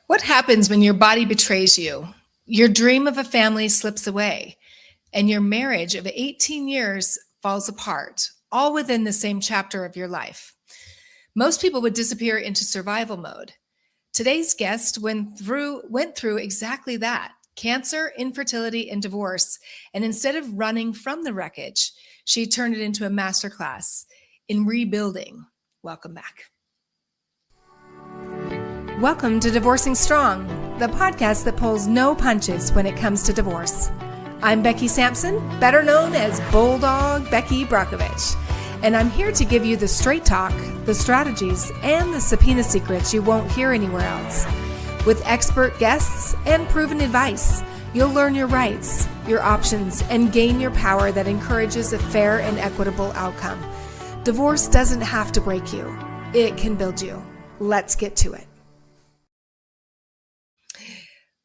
What happens when your body betrays you? Your dream of a family slips away, and your marriage of 18 years falls apart, all within the same chapter of your life. Most people would disappear into survival mode. Today's guest went through exactly that: cancer, infertility, and divorce. And instead of running from the wreckage, she turned it into a masterclass in rebuilding. Welcome back. Welcome to Divorcing Strong, the podcast that pulls no punches when it comes to divorce. I'm Becky Sampson, better known as Bulldog Becky Brockovich, and I'm here to give you the straight talk, the strategies, and the subpoena secrets you won't hear anywhere else. With expert guests and proven advice, you'll learn your rights, your options, and gain your power that encourages a fair and equitable outcome. Divorce doesn't have to break you. It can build you. Let's get to it.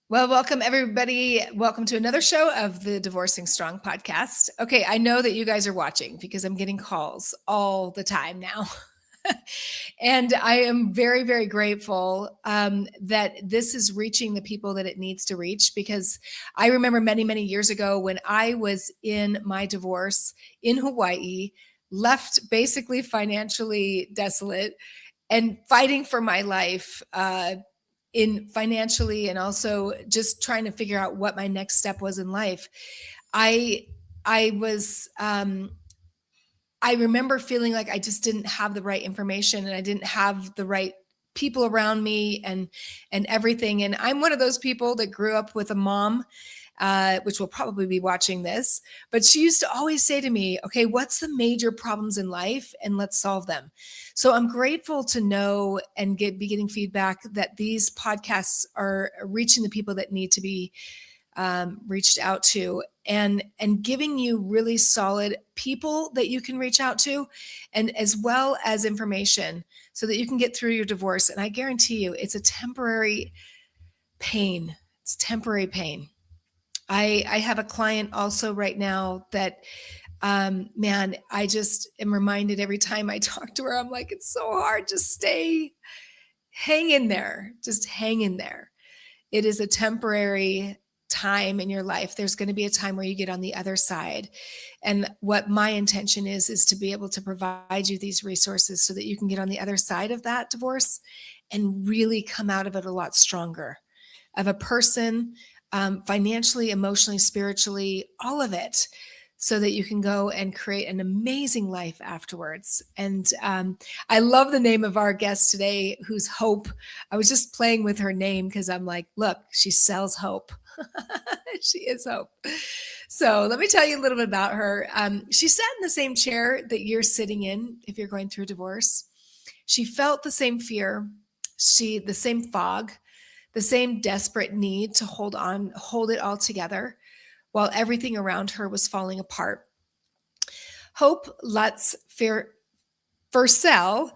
Well, welcome everybody. Welcome to another show of the Divorcing Strong podcast. Okay, I know that you guys are watching because I'm getting calls all the time now. And I am very, very grateful that this is reaching the people that it needs to reach, because I remember many, many years ago when I was in my divorce in Hawaii, left basically financially desolate and fighting for my life in financially, and also just trying to figure out what my next step was in life. I remember feeling like I just didn't have the right information, and I didn't have the right people around me and everything. And I'm one of those people that grew up with a mom, which will probably be watching this, but she used to always say to me, okay, what's the major problems in life, and let's solve them. So I'm grateful to know and be getting feedback that these podcasts are reaching the people that need to be reached out to, and giving you really solid people that you can reach out to, and as well as information so that you can get through your divorce. And I guarantee you, it's a temporary pain. It's temporary pain. I have a client also right now that, man, I just am reminded every time I talk to her, I'm like, it's so hard. Just hang in there. Just hang in there. It is a temporary time in your life. There's going to be a time where you get on the other side. And what my intention is to be able to provide you these resources so that you can get on the other side of that divorce and really come out of it a lot stronger, of a person, financially, emotionally, spiritually, all of it, so that you can go and create an amazing life afterwards. And I love the name of our guest today, who's Hope. I was just playing with her name because I'm like, look, she sells hope. She is hope. So let me tell you a little bit about her. She sat in the same chair that you're sitting in if you're going through a divorce. She felt the same fear, the same fog, the same desperate need to hold it all together while everything around her was falling apart. Hope Lutz Firsel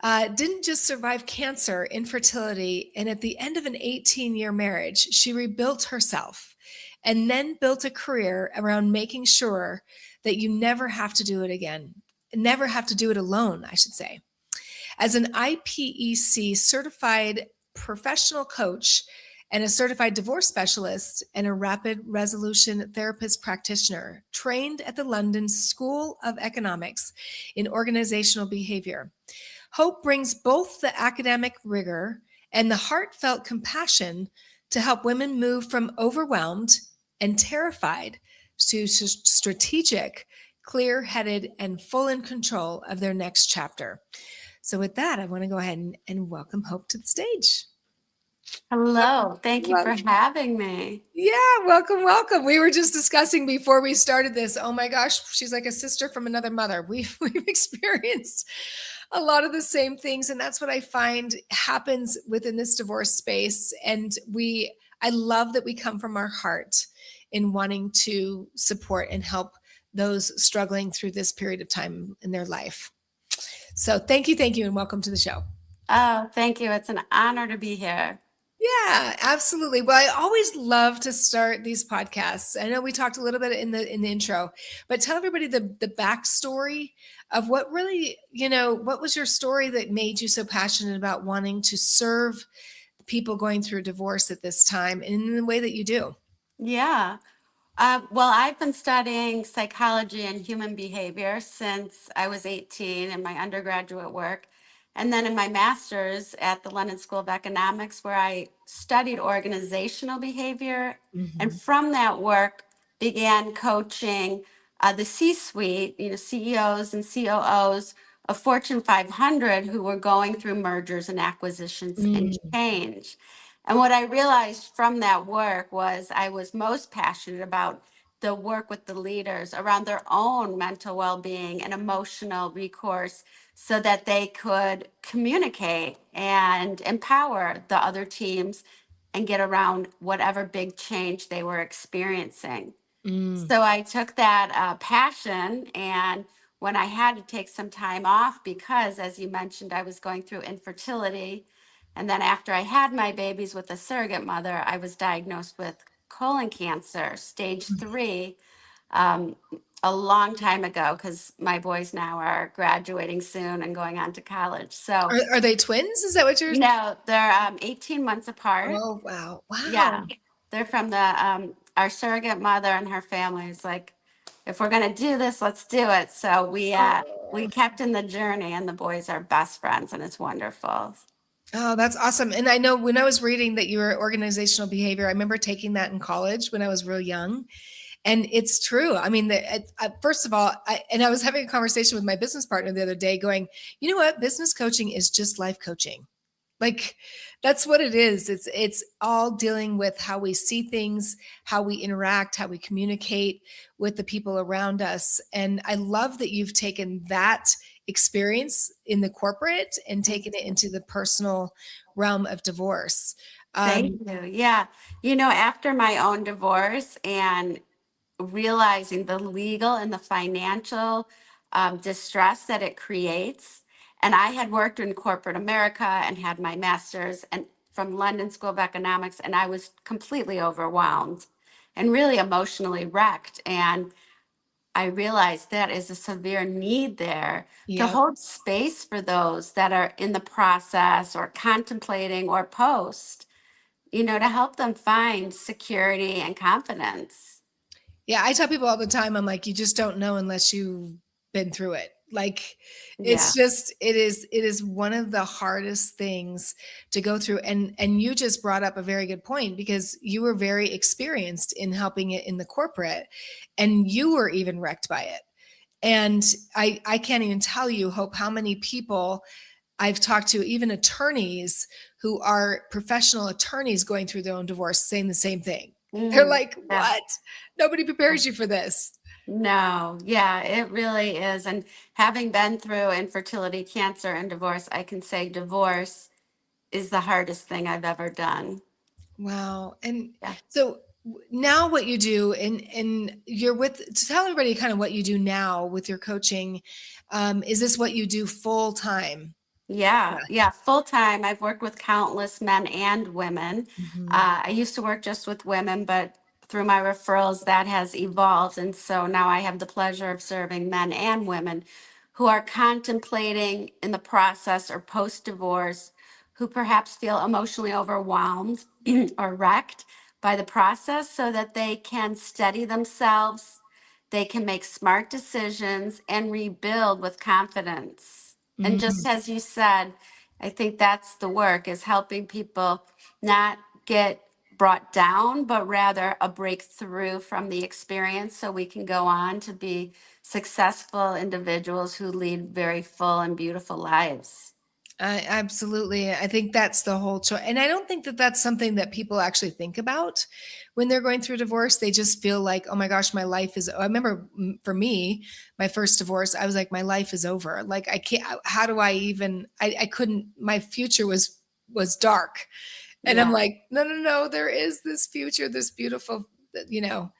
didn't just survive cancer, infertility, and at the end of an 18-year marriage, she rebuilt herself and then built a career around making sure that you never have to do it again, never have to do it alone, I should say. As an IPEC certified professional coach and a certified divorce specialist and a rapid resolution therapist practitioner, trained at the London School of Economics in organizational behavior, Hope brings both the academic rigor and the heartfelt compassion to help women move from overwhelmed and terrified to strategic, clear-headed, and full in control of their next chapter. So with that, I want to go ahead and welcome Hope to the stage. Hello. Thank you for having me. Yeah, welcome, welcome. We were just discussing before we started this. Oh my gosh, she's like a sister from another mother. We've experienced a lot of the same things, and that's what I find happens within this divorce space. And I love that we come from our heart in wanting to support and help those struggling through this period of time in their life. So thank you, and welcome to the show. Oh, thank you. It's an honor to be here. Yeah, absolutely. Well, I always love to start these podcasts. I know we talked a little bit in the intro, but tell everybody the backstory of what really, what was your story that made you so passionate about wanting to serve people going through divorce at this time in the way that you do? Yeah. Well, I've been studying psychology and human behavior since I was 18 in my undergraduate work. And then in my master's at the London School of Economics, where I studied organizational behavior. And Mhm. from that work, began coaching the C suite, CEOs and COOs of Fortune 500 who were going through mergers and acquisitions and Mm. change. And what I realized from that work was I was most passionate about the work with the leaders around their own mental well-being and emotional recourse so that they could communicate and empower the other teams and get around whatever big change they were experiencing. Mm. So I took that passion, and when I had to take some time off because, as you mentioned, I was going through infertility, and then after I had my babies with a surrogate mother, I was diagnosed with colon cancer, stage 3, um, a long time ago, because my boys now are graduating soon and going on to college. So Are they twins? Is that what you're? no, they're 18 months apart. Oh, wow. Yeah, Wow. they're from the our surrogate mother and her family is like, if we're gonna do this, let's do it. So we Oh. kept in the journey, and the boys are best friends, and it's wonderful. Oh, that's awesome. And I know when I was reading that you were organizational behavior, I remember taking that in college when I was real young. And it's true. I mean, first of all, I was having a conversation with my business partner the other day going, you know what? Business coaching is just life coaching. Like that's what it is. It's all dealing with how we see things, how we interact, how we communicate with the people around us. And I love that you've taken that experience in the corporate and taken it into the personal realm of divorce. Thank Um, you. Yeah. After my own divorce and realizing the legal and the financial distress that it creates. And I had worked in corporate America and had my master's and from London School of Economics, and I was completely overwhelmed and really emotionally wrecked. And I realized that is a severe need there to yeah. hold space for those that are in the process or contemplating or post, to help them find security and confidence. Yeah, I tell people all the time, I'm like, you just don't know unless you've been through it. Like Yeah. it's just it is one of the hardest things to go through. And you just brought up a very good point because you were very experienced in helping it in the corporate and you were even wrecked by it. And I can't even tell you, Hope, how many people I've talked to, even attorneys who are professional attorneys going through their own divorce, saying the same thing. They're Mm, like, yeah. what? Nobody prepares you for this. No, yeah, it really is. And having been through infertility, cancer, and divorce, I can say divorce is the hardest thing I've ever done. Wow. And Yeah. so now what you do and you're with to tell everybody kind of what you do now with your coaching. Is this what you do full time? Yeah, Yeah. yeah, full time. I've worked with countless men and women. Mhm. I used to work just with women, but through my referrals, that has evolved. And so now I have the pleasure of serving men and women who are contemplating in the process or post divorce, who perhaps feel emotionally overwhelmed or wrecked by the process so that they can steady themselves, they can make smart decisions, and rebuild with confidence. And just Mhm. as you said, I think that's the work is helping people not get brought down, but rather a breakthrough from the experience so we can go on to be successful individuals who lead very full and beautiful lives. Absolutely. I think that's the whole choice. And I don't think that that's something that people actually think about when they're going through divorce. They just feel like, oh my gosh, my life is. I remember for me, my first divorce, I was like, my life is over. Like, I can't, how do I even, I couldn't, my future was dark. And I'm Yeah. like, no, no, no, there is this future, this beautiful, you know,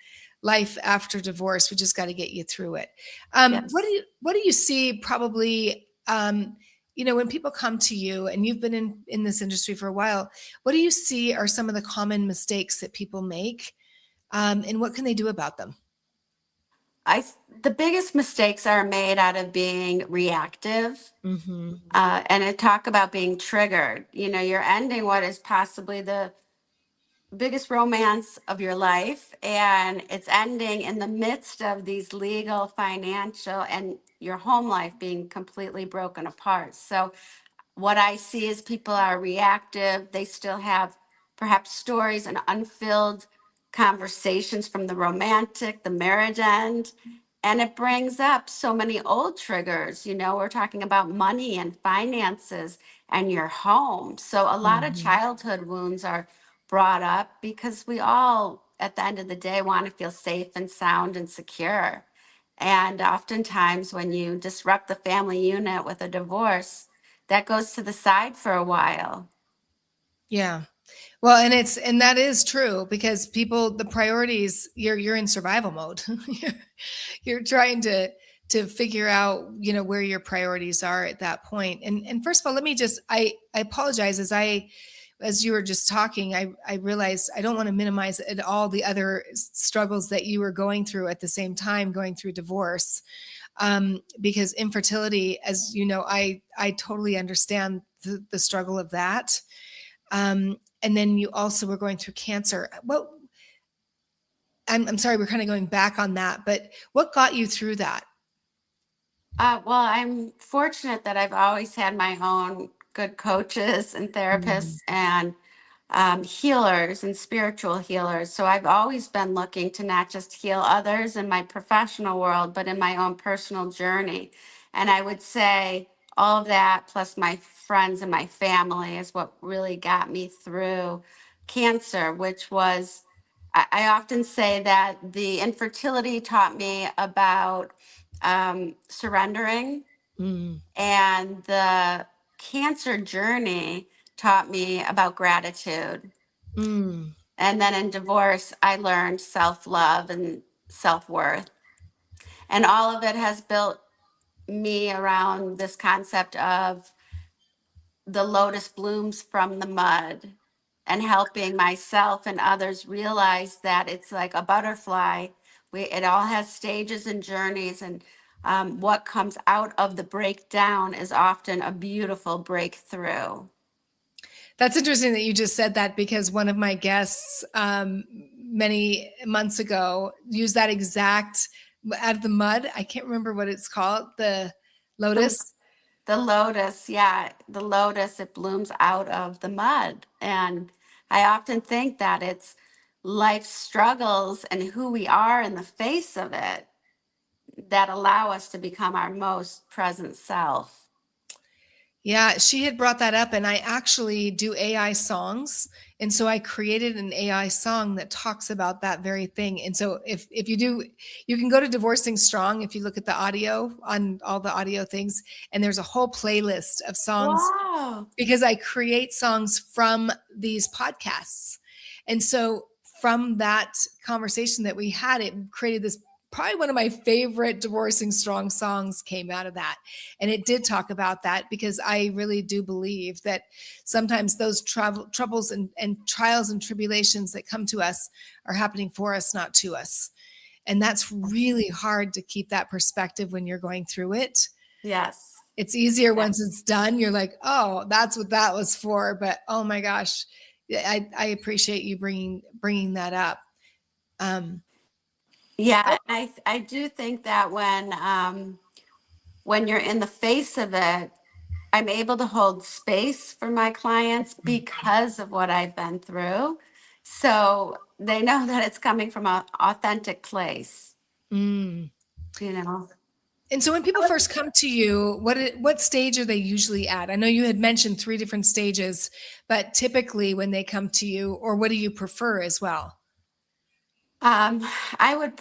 life after divorce. We just got to get you through it. Yes. What do you see probably, when people come to you and you've been in this industry for a while, what do you see are some of the common mistakes that people make? And what can they do about them? the biggest mistakes are made out of being reactive. Hmm. And I talk about being triggered. You know, you're ending what is possibly the biggest romance of your life, and it's ending in the midst of these legal, financial, and your home life being completely broken apart. So what I see is people are reactive. They still have perhaps stories and unfilled conversations from the romantic, the marriage end. And it brings up so many old triggers. You know, we're talking about money and finances and your home. So a lot of Hmm. childhood wounds are brought up because we all, at the end of the day, want to feel safe and sound and secure. And oftentimes, when you disrupt the family unit with a divorce, that goes to the side for a while. Yeah. Well, and that is true because people, the priorities, you're in survival mode. you're, you're trying to figure out, where your priorities are at that point. And first of all, let me just, I apologize as you were just talking, I realized I don't want to minimize at all the other struggles that you were going through at the same time, going through divorce. Because infertility, as you know, I totally understand the struggle of that. And then you also were going through cancer. I'm sorry, we're kind of going back on that, but what got you through that? Well, I'm fortunate that I've always had my own good coaches and Mhm. therapists and healers and spiritual healers. So I've always been looking to not just heal others in my professional world, but in my own personal journey. And I would say all of that, plus my friends and my family, is what really got me through cancer, which was, I often say that the infertility taught me about surrendering, Mm, and the cancer journey taught me about gratitude. mm. And then in divorce, I learned self love and self worth. And all of it has built me around this concept of the lotus blooms from the mud, and helping myself and others realize that it's like a butterfly. It all has stages and journeys, and what comes out of the breakdown is often a beautiful breakthrough. That's interesting that you just said that because one of my guests many months ago used that exact out of the mud. I can't remember what it's called. The The, lotus. the lotus, yeah, the lotus, it blooms out of the mud. And I often think that it's life struggles and who we are in the face of it that allow us to become our most present self. Yeah, she had brought that up, and I actually do AI songs, and so I created an AI song that talks about that very thing. And so if you do, you can go to Divorcing Strong if you look at the audio on all the audio things, and there's a whole playlist of songs Wow. because I create songs from these podcasts. And so from that conversation that we had, it created this probably one of my favorite Divorcing Strong songs came out of that. And it did talk about that because I really do believe that sometimes those troubles and trials and tribulations that come to us are happening for us, not to us. And that's really hard to keep that perspective when you're going through it. Yes. It's easier Yeah. once it's done. You're like, oh, that's what that was for. But oh my gosh, I appreciate you bringing that up. Um, Yeah, oh, I do think that when you're in the face of it, I'm able to hold space for my clients because of what I've been through. So they know that it's coming from an authentic place, mm. you know. And so when people first come to you, what stage are they usually at? I know you had mentioned three different stages, but typically when they come to you, or what do you prefer as well? Um, I would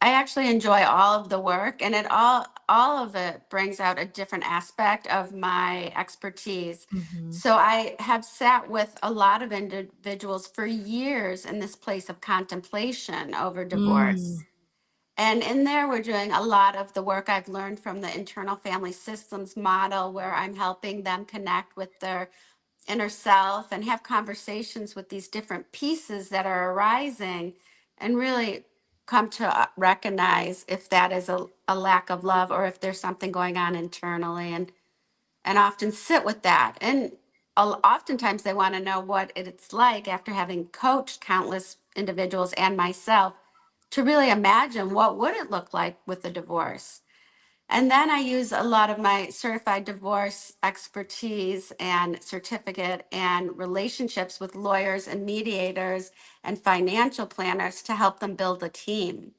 I actually enjoy all of the work, and all of it brings out a different aspect of my expertise. Hmm. So I have sat with a lot of individuals for years in this place of contemplation over Mm. divorce. And in there, we're doing a lot of the work I've learned from the internal family systems model, where I'm helping them connect with their inner self and have conversations with these different pieces that are arising, and really come to recognize if that is a lack of love or if there's something going on internally, and often sit with that. And oftentimes they want to know what it's like after having coached countless individuals and myself to really imagine what would it look like with a divorce. And then I use a lot of my certified divorce expertise and certificate and relationships with lawyers and mediators and financial planners to help them build a team,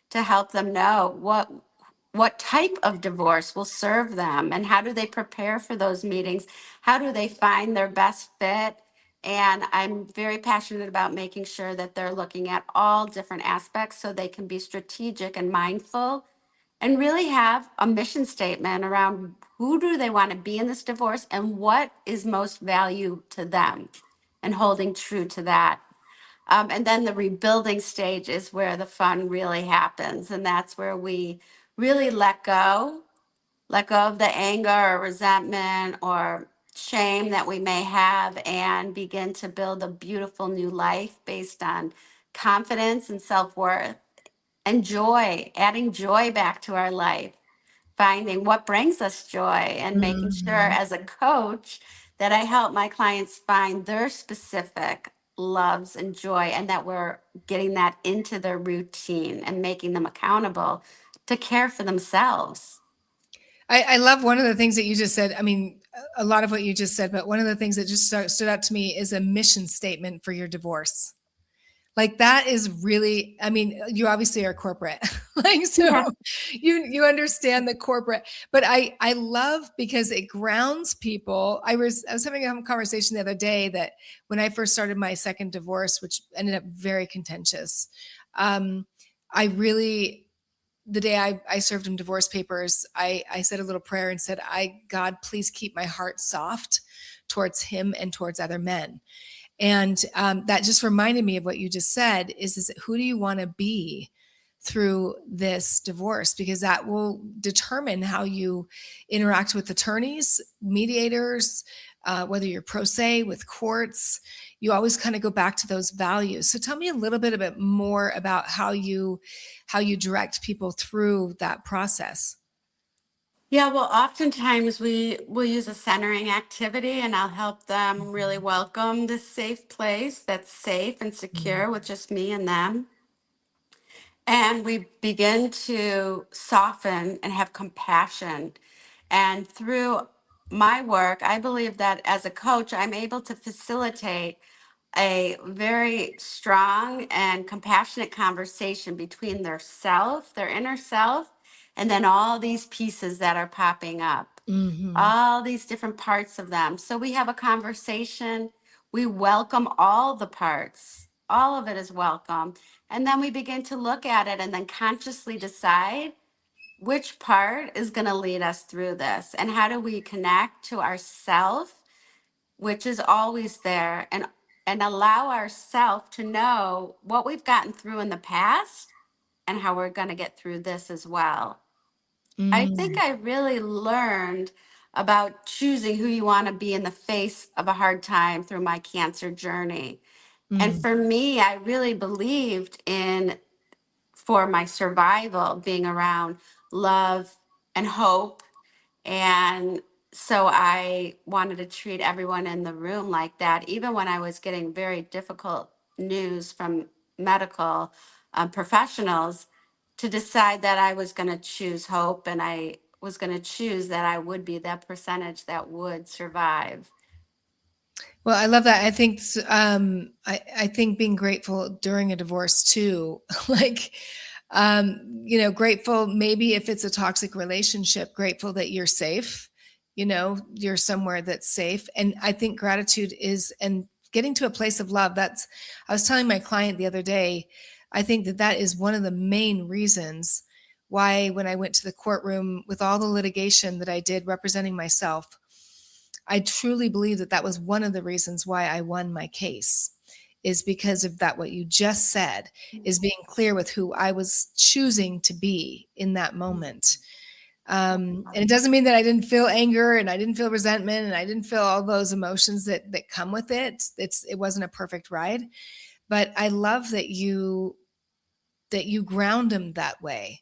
to help them know what type of divorce will serve them and how do they prepare for those meetings? How do they find their best fit? And I'm very passionate about making sure that they're looking at all different aspects so they can be strategic and mindful and really have a mission statement around who do they want to be in this divorce and what is most value to them, and holding true to that. And then the rebuilding stage is where the fun really happens. And that's where we really let go of the anger or resentment or shame that we may have, and begin to build a beautiful new life based on confidence and self-worth and joy, adding joy back to our life, finding what brings us joy, and making sure Mhm. as a coach that I help my clients find their specific loves and joy, and that we're getting that into their routine and making them accountable to care for themselves. I love one of the things that you just said. I mean, a lot of what you just said, but one of the things that just stood out to me is a mission statement for your divorce. Like that is really, I mean, you obviously are corporate. Like so Yeah. you understand the corporate, but I love because it grounds people. I was having a conversation the other day that when I first started my second divorce, which ended up very contentious, I really the day I served him divorce papers, I said a little prayer and said, God, please keep my heart soft towards him and towards other men. And that just reminded me of what you just said is who do you want to be through this divorce? Because that will determine how you interact with attorneys, mediators, whether you're pro se with courts. You always kind of go back to those values. So tell me a little bit more about how you direct people through that process. Yeah, well, oftentimes we will use a centering activity, and I'll help them really welcome this safe place that's safe and Mm. secure with just me and them. And we begin to soften and have compassion. And through my work, I believe that as a coach, I'm able to facilitate a very strong and compassionate conversation between their self, their inner self, and then all these pieces that are popping up, Hmm. all these different parts of them. So we have a conversation. We welcome all the parts, all of it is welcome. And then we begin to look at it and then consciously decide which part is going to lead us through this, and how do we connect to ourself, which is always there, and allow ourself to know what we've gotten through in the past and how we're going to get through this as well. I think Mm. I really learned about choosing who you want to be in the face of a hard time through my cancer journey. And Mm. for me, I really believed in, for my survival, being around love and hope. And so I wanted to treat everyone in the room like that, even when I was getting very difficult news from medical professionals, to decide that I was going to choose hope, and I was going to choose that I would be that percentage that would survive. Well, I love that. I think being grateful during a divorce too, like, grateful maybe if it's a toxic relationship, grateful that you're safe, you're somewhere that's safe. And I think gratitude is, and getting to a place of love. I was telling my client the other day, I think that is one of the main reasons why when I went to the courtroom with all the litigation that I did representing myself, I truly believe that was one of the reasons why I won my case, is because of that. What you just said is being clear with who I was choosing to be in that moment. And it doesn't mean that I didn't feel anger and I didn't feel resentment and I didn't feel all those emotions that come with it. It wasn't a perfect ride, but I love that you that you ground them that way,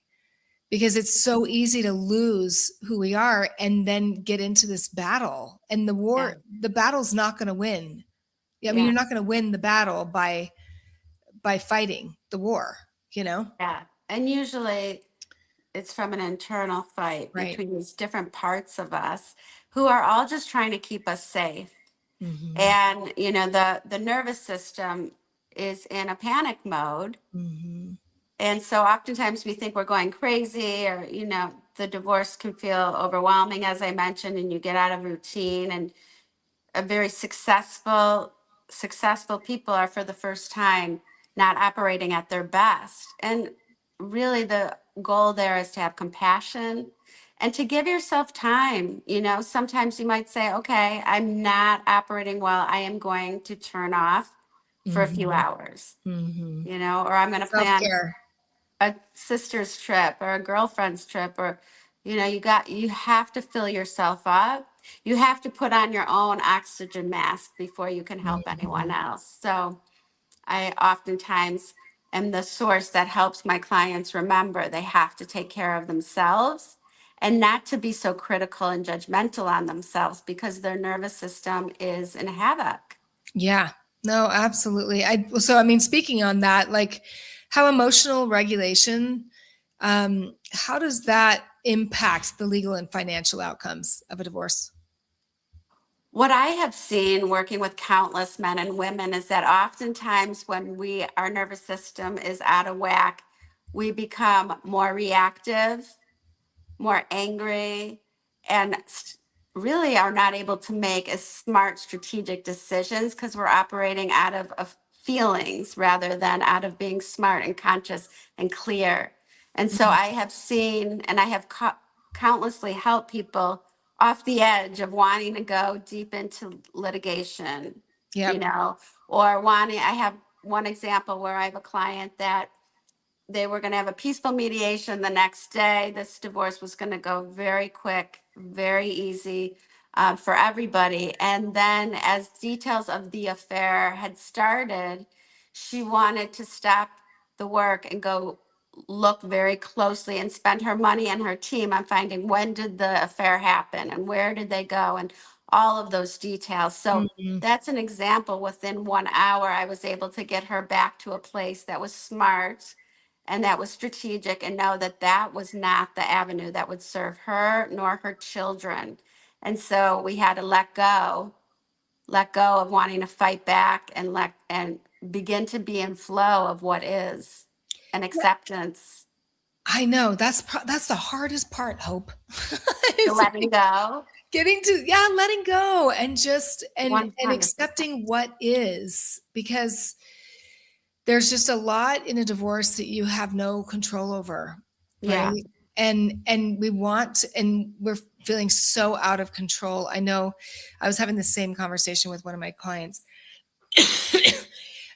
because it's so easy to lose who we are and then get into this battle. And Yeah. the battle's not going to win. I mean, Yeah. you're not going to win the battle by fighting the war, you know? Yeah. And usually it's from an internal fight Right. between these different parts of us who are all just trying to keep us safe. Mm-hmm. And, the nervous system is in a panic mode. Mm-hmm. And so oftentimes we think we're going crazy, or, the divorce can feel overwhelming, as I mentioned, and you get out of routine. And a very successful people are for the first time not operating at their best. And really the goal there is to have compassion and to give yourself time. Sometimes you might say, okay, I'm not operating well, I am going to turn off for a few Mm-hmm. hours, Mm-hmm. or I'm going to plan Self-care. a sister's trip or a girlfriend's trip, or you have to fill yourself up. You have to put on your own oxygen mask before you can help anyone Mm-hmm. else. So I oftentimes am the source that helps my clients remember they have to take care of themselves and not to be so critical and judgmental on themselves, because their nervous system is in havoc. Yeah, no, absolutely. So I mean, speaking on that, like how emotional regulation, how does that impact the legal and financial outcomes of a divorce? What I have seen working with countless men and women is that oftentimes when our nervous system is out of whack, we become more reactive, more angry, and really are not able to make as smart strategic decisions, because we're operating out of feelings rather than out of being smart and conscious and clear. And so Mhm. I have seen, and I have countlessly helped people off the edge of wanting to go deep into litigation, you Yep. know, or wanting, I have one example where I have a client that they were going to have a peaceful mediation the next day. This divorce was going to go very quick, very easy, for everybody. And then, as details of the affair had started, she wanted to stop the work and go look very closely and spend her money and her team on finding when did the affair happen and where did they go and all of those details. So Mhm. that's an example. Within 1 hour, I was able to get her back to a place that was smart and that was strategic, and know that that was not the avenue that would serve her nor her children. And so we had to let go of wanting to fight back, and begin to be in flow of what is, and Yeah, acceptance. I know that's the hardest part, Hope. The It's letting like go. getting to, yeah, letting go and just and 100%. accepting what is, because there's just a lot in a divorce that you have no control over, Yeah. right? And we're feeling so out of control. I know I was having the same conversation with one of my clients.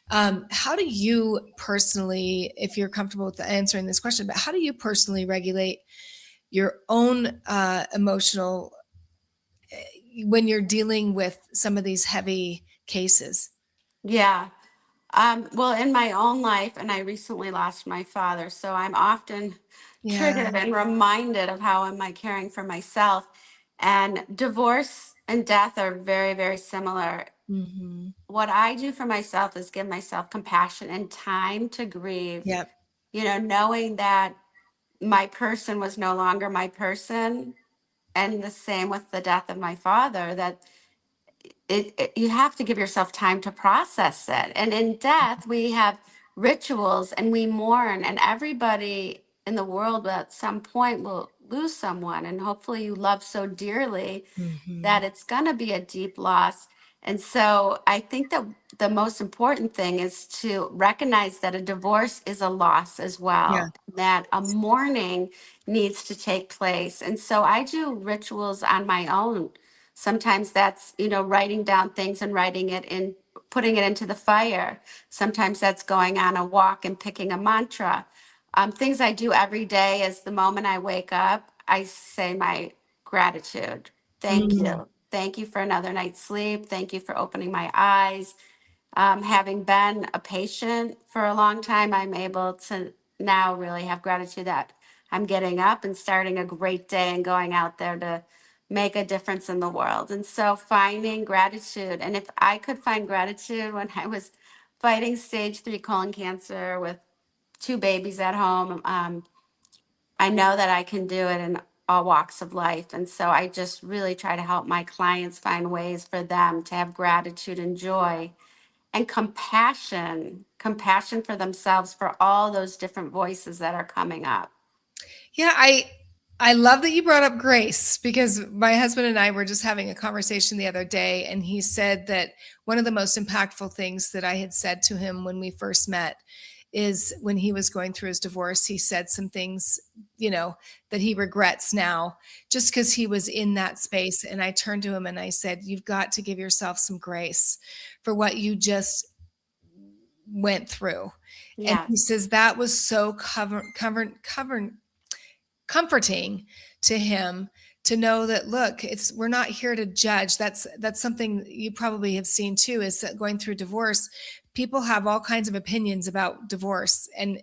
How do you personally, if you're comfortable with answering this question, but how do you personally regulate your own emotional when you're dealing with some of these heavy cases? Yeah. Well, in my own life, and I recently lost my father, so I'm often Yeah. triggered and reminded of how am I caring for myself. And divorce and death are very, very similar. Hmm. What I do for myself is give myself compassion and time to grieve, Yep. knowing that my person was no longer my person. And the same with the death of my father, that you have to give yourself time to process it. And in death, we have rituals and we mourn, and everybody in the world at some point will lose someone. And hopefully, you love so dearly Hmm. that it's going to be a deep loss. And so I think that the most important thing is to recognize that a divorce is a loss as Yeah. well, that a mourning needs to take place. And so I do rituals on my own. Sometimes that's, writing down things and writing it in, putting it into the fire. Sometimes that's going on a walk and picking a mantra. Things I do every day is the moment I wake up, I say my gratitude. Thank Mm. you. Thank you for another night's sleep. Thank you for opening my eyes. Having been a patient for a long time, I'm able to now really have gratitude that I'm getting up and starting a great day and going out there to make a difference in the world. And so finding gratitude, and if I could find gratitude when I was fighting stage 3 colon cancer with 2 babies at home, I know that I can do it in all walks of life. And so I just really try to help my clients find ways for them to have gratitude and joy and compassion for themselves for all those different voices that are coming up. Yeah, I love that you brought up grace, because my husband and I were just having a conversation the other day, and he said that one of the most impactful things that I had said to him when we first met is when he was going through his divorce. He said some things, that he regrets now, just because he was in that space. And I turned to him and I said, "You've got to give yourself some grace for what you just went through." And he Yes. says that was so comforting to him, to know that, look, we're not here to judge. That's something you probably have seen too, is that going through divorce, people have all kinds of opinions about divorce, and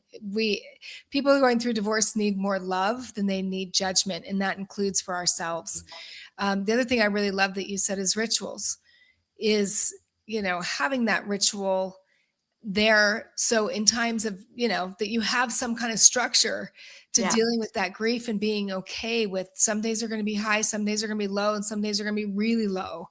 people going through divorce need more love than they need judgment, and that includes for ourselves. The other thing I really love that you said is rituals, is having that ritual there, so in times of, that you have some kind of structure to Yeah. dealing with that grief, and being okay with some days are going to be high, some days are going to be low, and some days are going to be really low,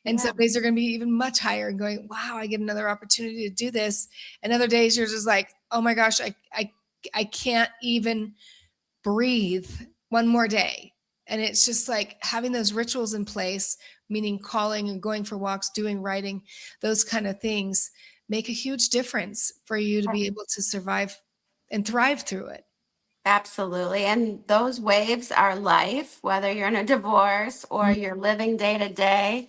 and some Yeah. days are going to be even much higher, and going, wow, I get another opportunity to do this. And other days you're just like, oh my gosh, I can't even breathe one more day. And it's just like having those rituals in place, meaning calling and going for walks, doing writing, those kind of things make a huge difference for you to be able to survive and thrive through it. Absolutely. And those waves are life, whether you're in a divorce or you're living day to day.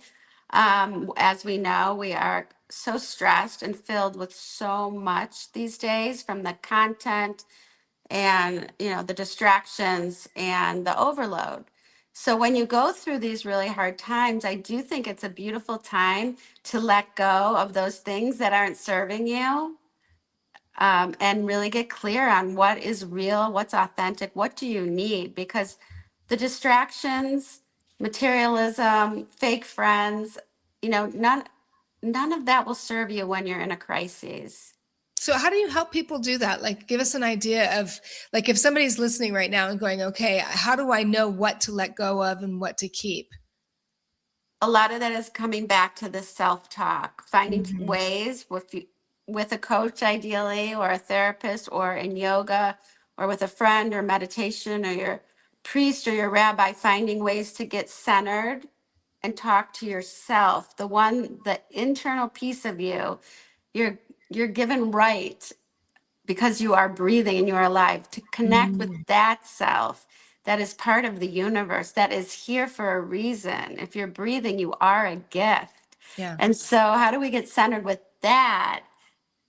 As we know, we are so stressed and filled with so much these days, from the content and the distractions and the overload. So when you go through these really hard times, I do think it's a beautiful time to let go of those things that aren't serving you, and really get clear on what is real, what's authentic, what do you need? Because the distractions, materialism, fake friends, none of that will serve you when you're in a crisis. So how do you help people do that? Like, give us an idea of, like, if somebody's listening right now and going, okay, how do I know what to let go of and what to keep? A lot of that is coming back to the self-talk, finding Mhm. ways with a coach ideally, or a therapist, or in yoga, or with a friend, or meditation, or your priest or your rabbi, finding ways to get centered and talk to yourself, the internal piece of you. You're given right, because you are breathing and you are alive, to connect with Mm. that self that is part of the universe, that is here for a reason. If you're breathing, you are a gift. Yeah. And so, how do we get centered with that?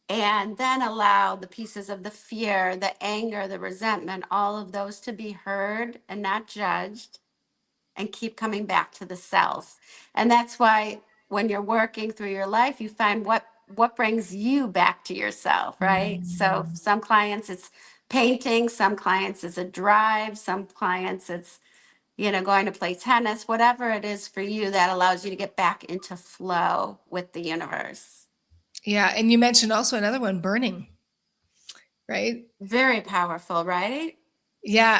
And then allow the pieces of the fear, the anger, the resentment, all of those to be heard and not judged, and keep coming back to the self. And that's why when you're working through your life, you find what brings you back to yourself, right? So Mm. some clients it's painting, some clients it's a drive, some clients it's going to play tennis, whatever it is for you that allows you to get back into flow with the universe. Yeah. And you mentioned also another one, burning, right? Very powerful, right? Yeah,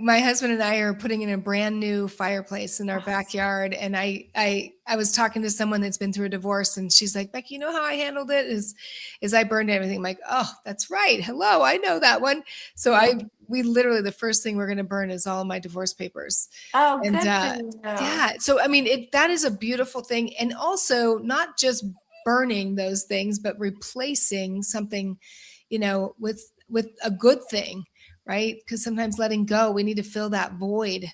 my husband and I are putting in a brand new fireplace in our backyard, and I was talking to someone that's been through a divorce, and she's like, "Becky, you know how I handled it? Is I burned everything." I'm like, "Oh, that's right. Hello, I know that one." So Yeah. we literally, the first thing we're going to burn is all my divorce papers, Oh, and good for you. yeah. So I mean, that is a beautiful thing, and also not just burning those things, but replacing something, with a good thing, right? Because sometimes letting go, we need to fill that void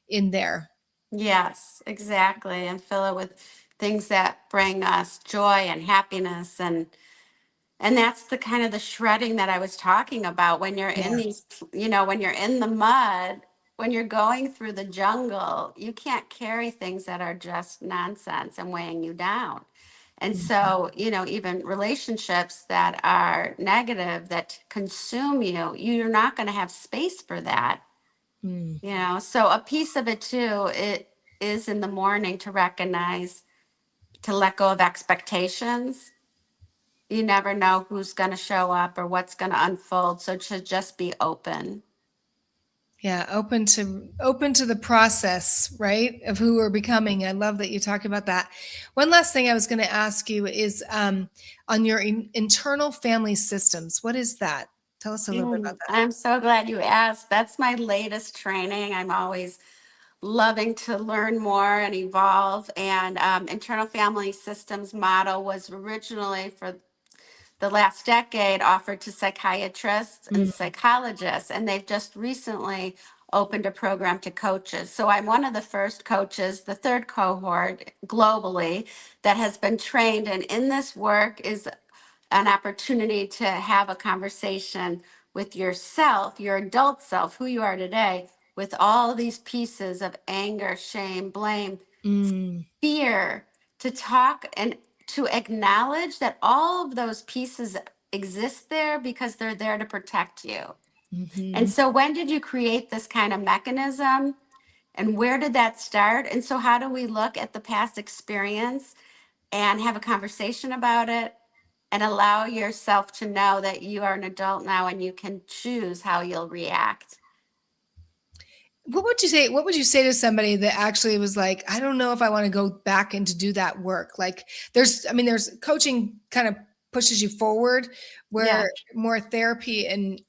in there. Yes, exactly. And fill it with things that bring us joy and happiness, and that's the kind of the shredding that I was talking about. When you're in Yeah. these, when you're in the mud, when you're going through the jungle, you can't carry things that are just nonsense and weighing you down. And so, even relationships that are negative, that consume you, you're not going to have space for that. Mm. So a piece of it too, it is in the morning to recognize, to let go of expectations. You never know who's going to show up or what's going to unfold. So to just be open. Yeah, open to the process, right? Of who we're becoming. I love that you talk about that. One last thing I was going to ask you is on your internal family systems. What is that? Tell us a little bit about that. I'm so glad you asked. That's my latest training. I'm always loving to learn more and evolve. And internal family systems model was originally for the last decade offered to psychiatrists and Mm. psychologists, and they've just recently opened a program to coaches. So I'm one of the first coaches, the third cohort globally, that has been trained. And in this work is an opportunity to have a conversation with yourself, your adult self, who you are today, with all these pieces of anger, shame, blame, Mm. fear, to talk and to acknowledge that all of those pieces exist there because they're there to protect you. And Hmm. so, when did you create this kind of mechanism? And where did that start? And so, how do we look at the past experience and have a conversation about it and allow yourself to know that you are an adult now and you can choose how you'll react? What would you say? What would you say to somebody that actually was like, I don't know if I want to go back and to do that work? Like, there's coaching kind of pushes you forward, Yeah. where more therapy and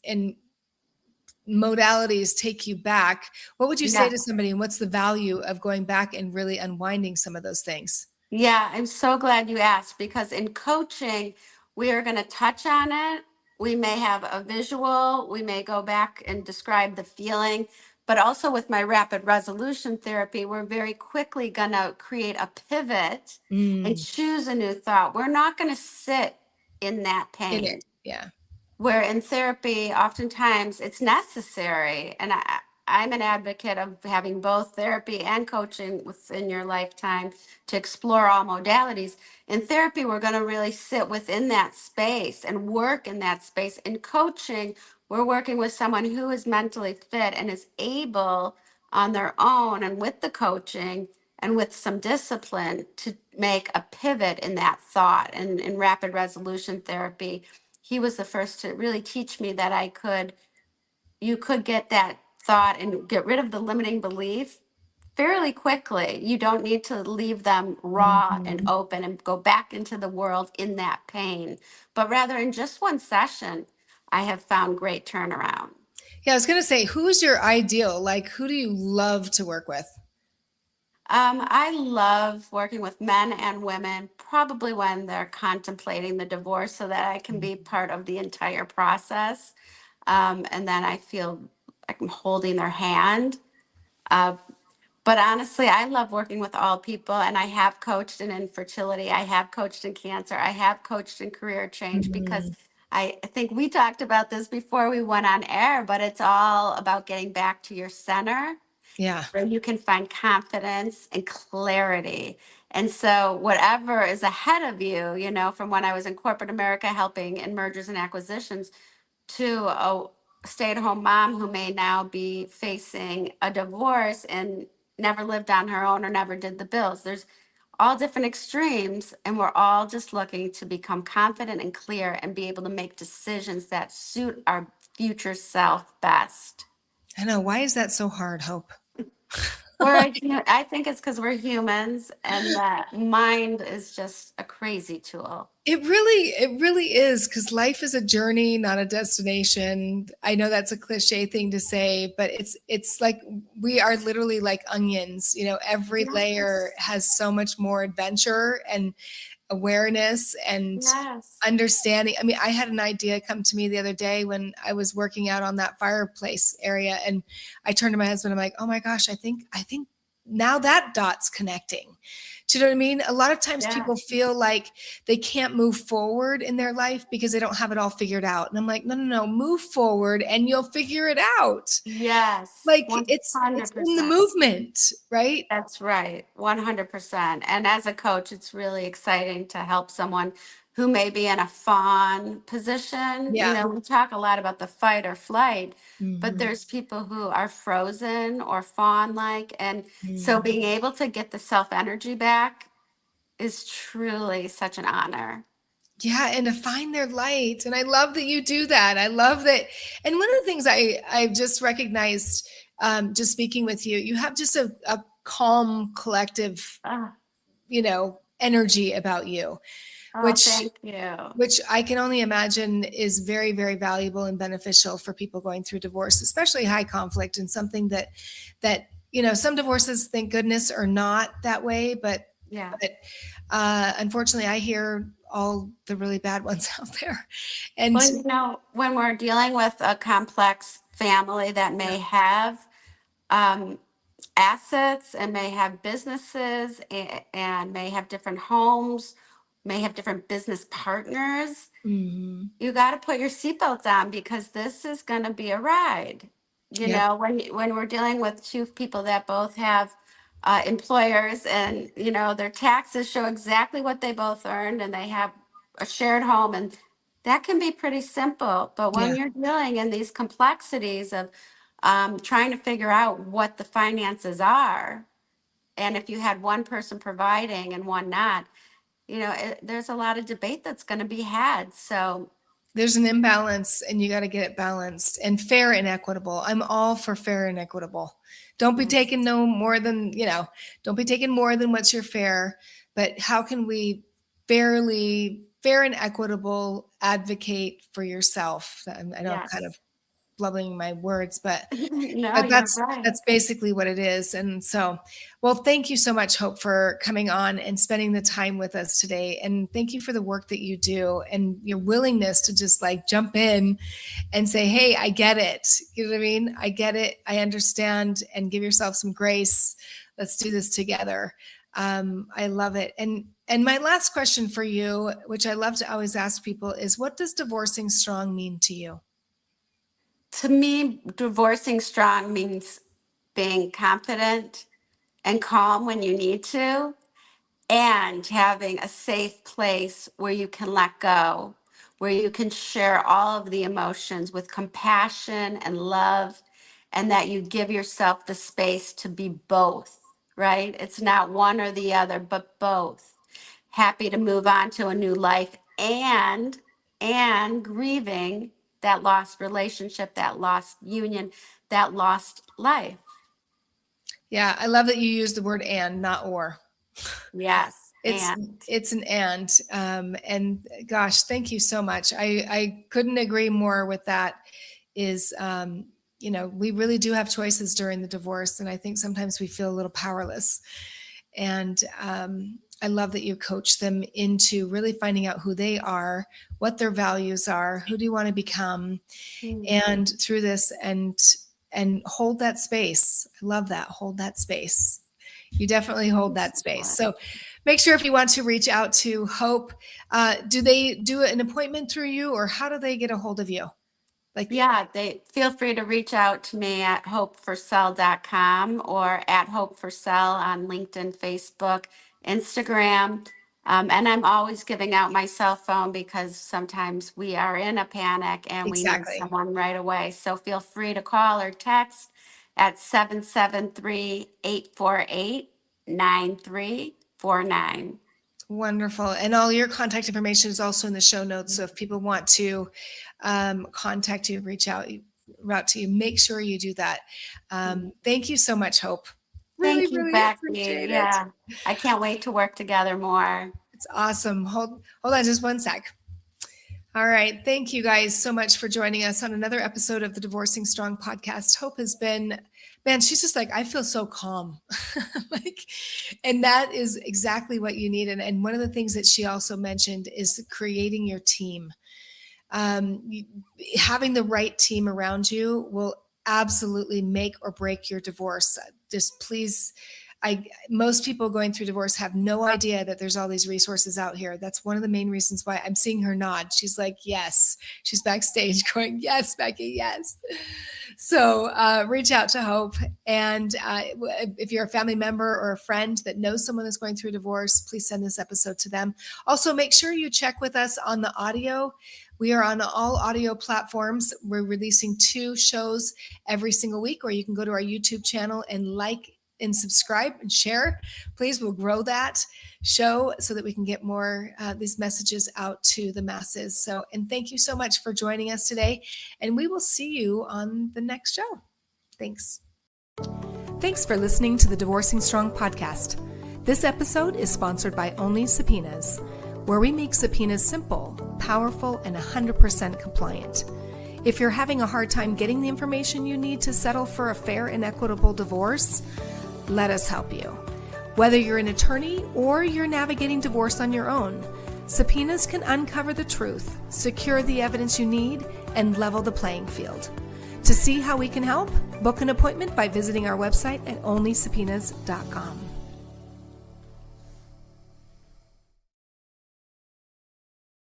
modalities take you back. What would you say Yeah. to somebody, and what's the value of going back and really unwinding some of those things? Yeah, I'm so glad you asked because in coaching, we are going to touch on it. We may have a visual, we may go back and describe the feeling, but also with my rapid resolution therapy, we're very quickly going to create a pivot and Mm. choose a new thought. We're not going to sit in that In pain. it. Yeah. Where in therapy oftentimes it's necessary, and I'm an advocate of having both therapy and coaching within your lifetime to explore all modalities. In therapy, we're going to really sit within that space and work in that space. In coaching, we're working with someone who is mentally fit and is able on their own and with the coaching and with some discipline to make a pivot in that thought. And in rapid resolution therapy, he was the first to really teach me that you could get that thought and get rid of the limiting belief fairly quickly. You don't need to leave them raw and Mhm. open and go back into the world in that pain, but rather in just one session, I have found great turnaround. Yeah, I was gonna say, who's your ideal? Like, who do you love to work with? I love working with men and women, probably when they're contemplating the divorce, so that I can be part of the entire process. And then I feel like I'm holding their hand. Uh, but honestly, I love working with all people, and I have coached in infertility. I have coached in cancer. I have coached in career change because Mhm. I think we talked about this before we went on air, but it's all about getting back to your center Yeah. where you can find confidence and clarity. And so, whatever is ahead of you, from when I was in corporate America helping in mergers and acquisitions to a stay at home mom who may now be facing a divorce and never lived on her own or never did the bills. There's all different extremes, and we're all just looking to become confident and clear and be able to make decisions that suit our future self best. I know. Why is that so hard, Hope? I think it's because we're humans and that mind is just a crazy tool. It really is, because life is a journey, not a destination. I know that's a cliche thing to say, but it's like we are literally like onions. Every layer Yes. has so much more adventure and awareness and Yes. understanding. I mean, I had an idea come to me the other day when I was working out on that fireplace area, and I turned to my husband. I'm like, "Oh my gosh, I think now that dot's connecting Do you know what I mean? A lot of times Yeah. people feel like they can't move forward in their life because they don't have it all figured out. And I'm like, no, no, no, move forward and you'll figure it out. Yes, Like it's in the 100%. movement, right? That's right, 100%. And as a coach, it's really exciting to help someone who may be in a fawn position. You Yeah. know, we talk a lot about the fight or flight, but Mhm. there's people who are frozen or fawn-like. And so Mhm. being able to get the self-energy back is truly such an honor. Yeah, and to find their light. And I love that you do that. I love that. And one of the things I've just recognized, just speaking with you, you have just a calm, collective, Oh, energy about you, oh, which thank you. which I can only imagine is very, very valuable and beneficial for people going through divorce, especially high conflict, and something that some divorces, thank goodness, are not that way, but Yeah. but unfortunately, I hear all the really bad ones out there, and Well, when we're dealing with a complex family that yeah. may have um, assets and may have businesses and may have different homes, may have different business partners, Mhm. you got to put your seatbelts on because this is going to be a ride. Yep. When we're dealing with two people that both have employers and their taxes show exactly what they both earned and they have a shared home, and that can be pretty simple. But Yeah. when you're dealing in these complexities of trying to figure out what the finances are, and if you had one person providing and one not, there's a lot of debate that's going to be had. So There's an imbalance and you got to get it balanced and fair and equitable. I'm all for fair and equitable. Don't be yes, taking no more than, don't be taking more than what's your fair, but how can we fair and equitable advocate for yourself? I know I'm kind of yes. blubbering my words, but No, but you're that's right. that's basically what it is. And so, well, thank you so much, Hope, for coming on and spending the time with us today. And thank you for the work that you do and your willingness to just like jump in and say, hey, I get it. You know what I mean? I get it. I understand, and give yourself some grace. Let's do this together. I love it. And my last question for you, which I love to always ask people, is what does divorcing strong mean to you? To me, divorcing strong means being confident and calm when you need to, and having a safe place where you can let go, where you can share all of the emotions with compassion and love, and that you give yourself the space to be both, right? It's not one or the other, but both. Happy to move on to a new life and grieving that lost relationship, that lost union, that lost life. Yeah, I love that you use the word and, not or. Yes. It's it's an and gosh, thank you so much. I couldn't agree more with that. Is we really do have choices during the divorce, and I think sometimes we feel a little powerless. And I love that you coach them into really finding out who they are, what their values are, who do you want to become, Mm, and through this and hold that space. I love that. Hold that space. You definitely hold yes, that space. Lord. So make sure if you want to reach out to Hope, do they do an appointment through you, or how do they get a hold of you? Like, Yeah, they feel free to reach out to me at hopefirsel.com or at Hope Firsel on LinkedIn, Facebook, Instagram. And I'm always giving out my cell phone because sometimes we are in a panic and we need exactly. someone right away. So feel free to call or text at 773-848-9349. Wonderful. And all your contact information is also in the show notes. So if people want to contact you, route to you, make sure you do that. Thank you so much, Hope. Really, Thank you, really Becky. appreciate it. Yeah, I can't wait to work together more. It's awesome. Hold on just one sec. All right. Thank you guys so much for joining us on another episode of the Divorcing Strong podcast. Hope has been, man, she's just like, I feel so calm. like, and that is exactly what you need. And one of the things that she also mentioned is creating your team. You, having the right team around you will absolutely make or break your divorce. Just please most people going through divorce have no idea that there's all these resources out here. That's one of the main reasons why I'm seeing her nod. She's like, yes. She's backstage going, yes, Becky, yes. So reach out to Hope. And if you're a family member or a friend that knows someone that's going through a divorce, please send this episode to them. Also, make sure you check with us on the audio. We are on all audio platforms. We're releasing 2 shows every single week, or you can go to our YouTube channel and like and subscribe and share. Please, we'll grow that show so that we can get more these messages out to the masses. So, and thank you so much for joining us today. And we will see you on the next show. Thanks. Thanks for listening to the Divorcing Strong podcast. This episode is sponsored by Only Subpoenas, where we make subpoenas simple, powerful, and 100% compliant. If you're having a hard time getting the information you need to settle for a fair and equitable divorce, let us help you. Whether you're an attorney or you're navigating divorce on your own, subpoenas can uncover the truth, secure the evidence you need, and level the playing field. To see how we can help, book an appointment by visiting our website at onlysubpoenas.com.